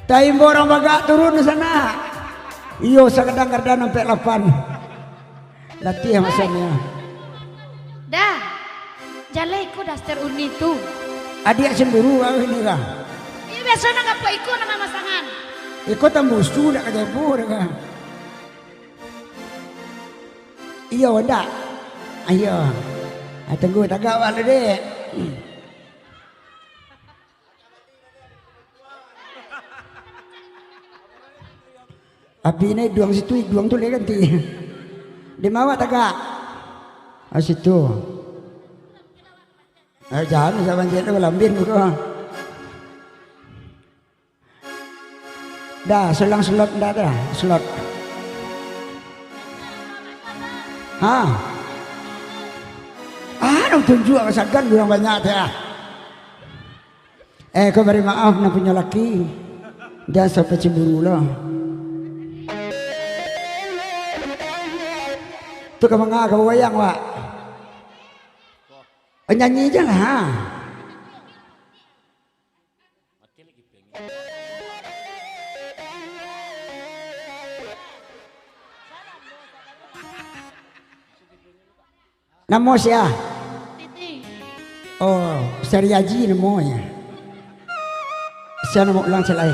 Taim borong baga turun sana. Iyo sa kadang-kadang sampai 8. Latih masanya. Dah. Jalai ko daster uni tu. Adik cemburu kau ini kah? Iya biasa nang apa ikut nama masangan. Ikut tambus tu nak kerja pur kah? Iya ndak. Ayo. Tunggu tagak wala dek. Api ini duang situ, duang tu lagi ganti. Di mana tagak? Situ. Jangan sama dia tu lambin buka. Dah selang slot dah dah slot. Nak tunjuk kesagan bilang banyak dah. Kau beri maaf nak punya laki. Dia sampai cemburu lah. Tu kau mengah kau wayang wak. Nyanyi je lah. Nama siapa? Titi. Oh, Sari Haji namanya. Siapa nama ulang celai?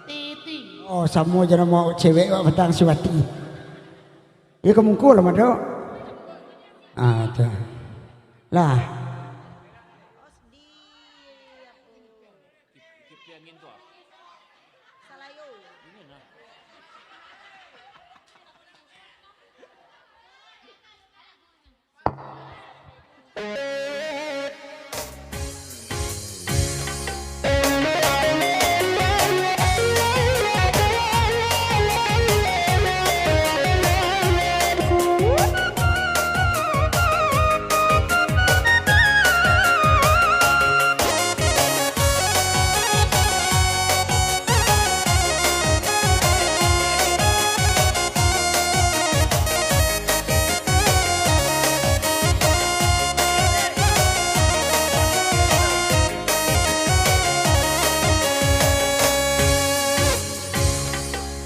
Titi. Oh, sama je nama cewek wak petang Suwati. Ya kemungkul lah madok. Tu. Lah.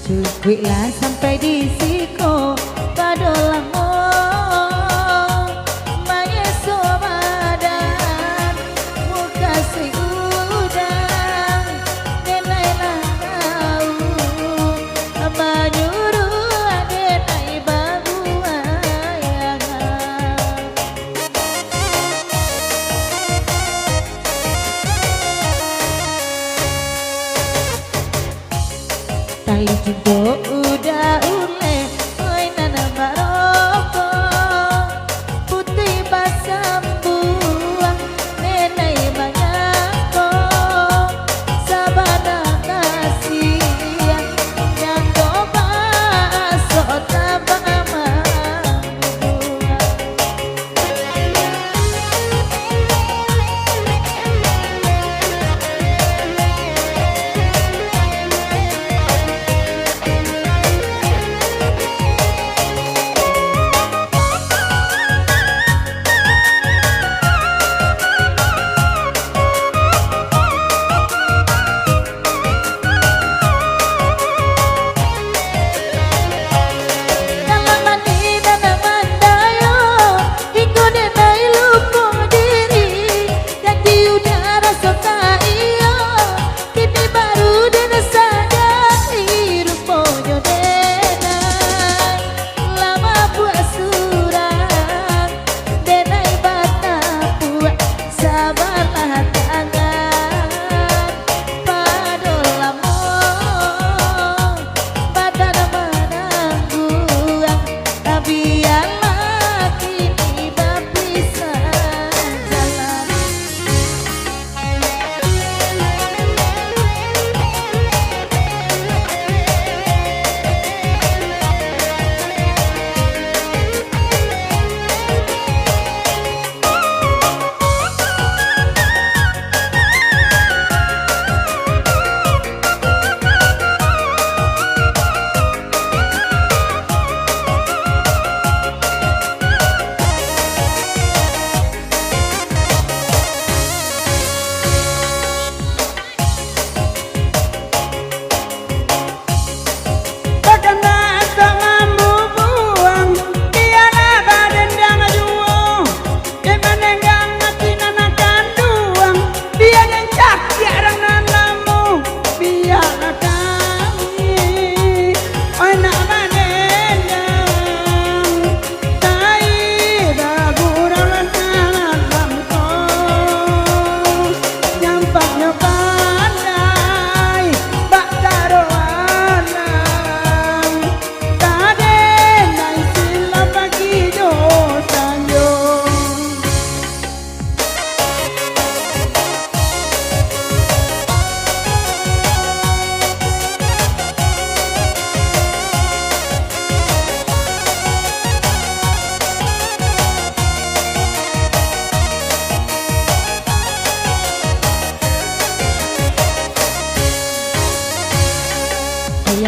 Cukuplah sampai di siku padolamu Mayeso badan muka si udang Denailah kau menyuruh denai babuayangan Tali cinta udah ule oi nana maroko putih basam buah nenai banyako sabana kasihan yang coba sota bama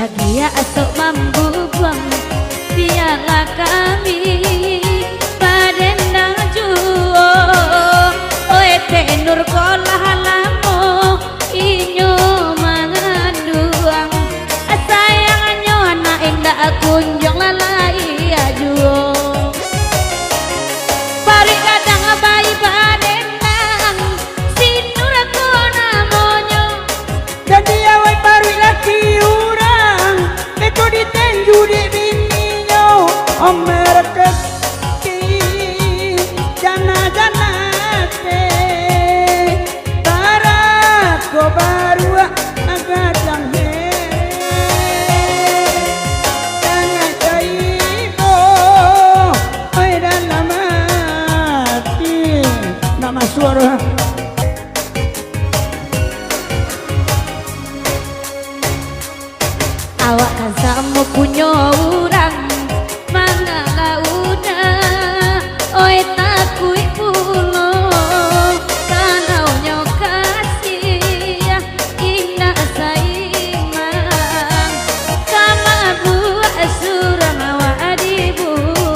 bahagia asok mambu buang piala kami paden najuo oe tenur kolah lamo inyo manganduang sayangnya anak indah kunjung lalai ajuo pari kadang bayi padenang sinur aku namonyo dan dia wai baru laki urang itu ditenju di bininya mereka jana-jana te para ko baru agak janghe jangan caibo oi dalam hati nama suara awak kan sama punya orang mana launa oi takui pulo kalau nyokasih ina saimang kama buat surang awak adibunyo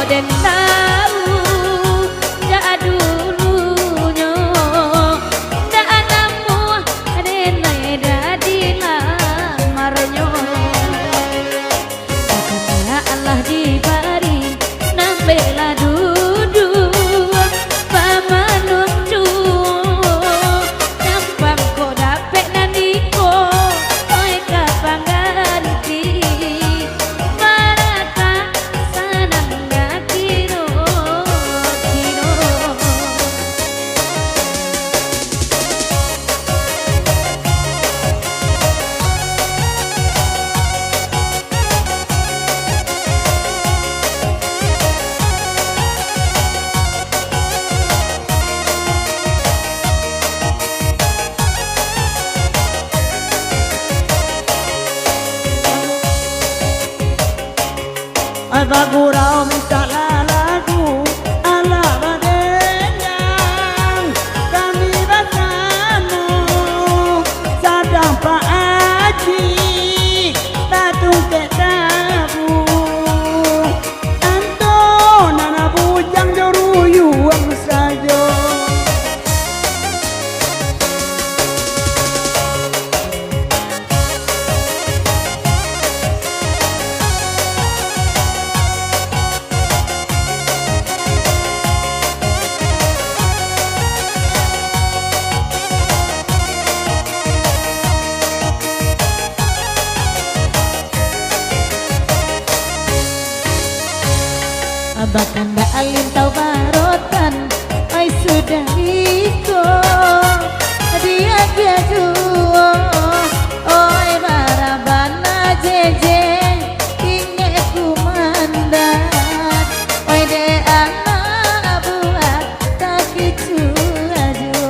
dan tahu dak dulunya dak anamu adena dadi lamarnya karena Allah dibari nang bela duduk pamanung nampang ko dapet nandiko oi kapang ganti marata sanang kiro kiro ada gurau minta lagu ala badendang kami bersama sadang Pak Haji tatung ke tabu anto nana bujang joruyuang saja bahkan dak alim tau barotan ai sudah iko dia juo oi barabana jeje inge kumandan oi de anak buat tak kicu ajo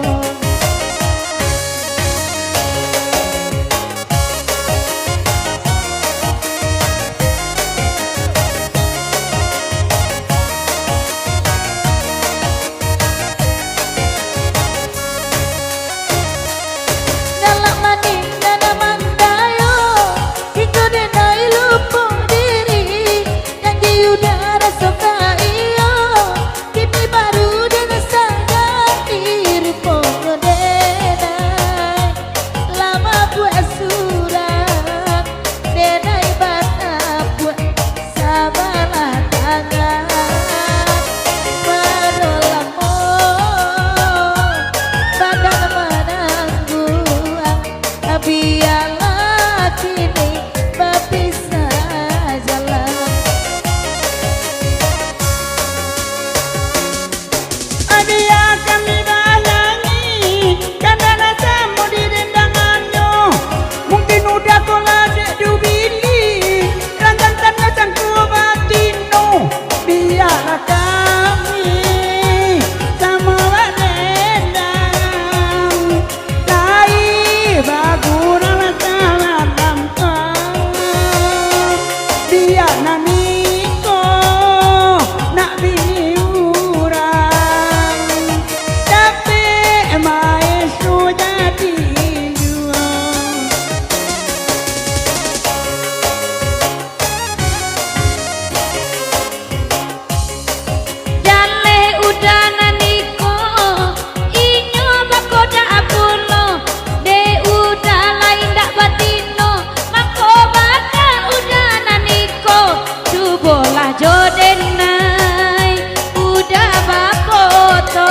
ajo denai udah bapoto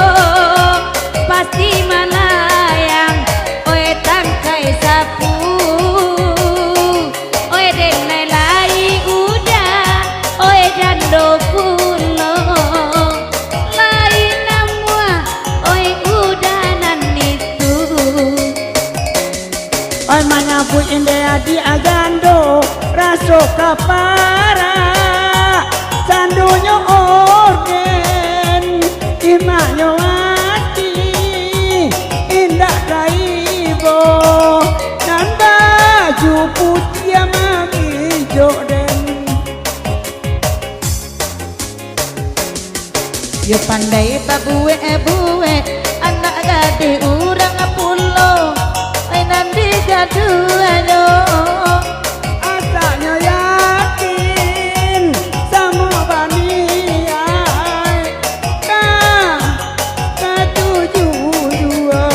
pasti malayang oe tangkai sapu oe denai lai udah oe jando pulo lai namua oe udanan itu Oi manyapu inde adi agando raso kapara sandunyo orden imanyo ati indah kaibo nanda juputia magi joden yo pandai babuwe buwe anak gade urang pulo ai nandi gadu ado asanya yakin sama baniai katuju dua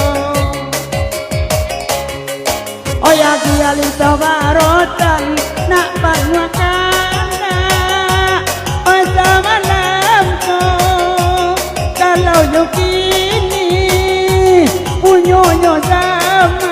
oh ya kialin tawarotan nak panwakana oh sama lamko kalau yo kini punyo sama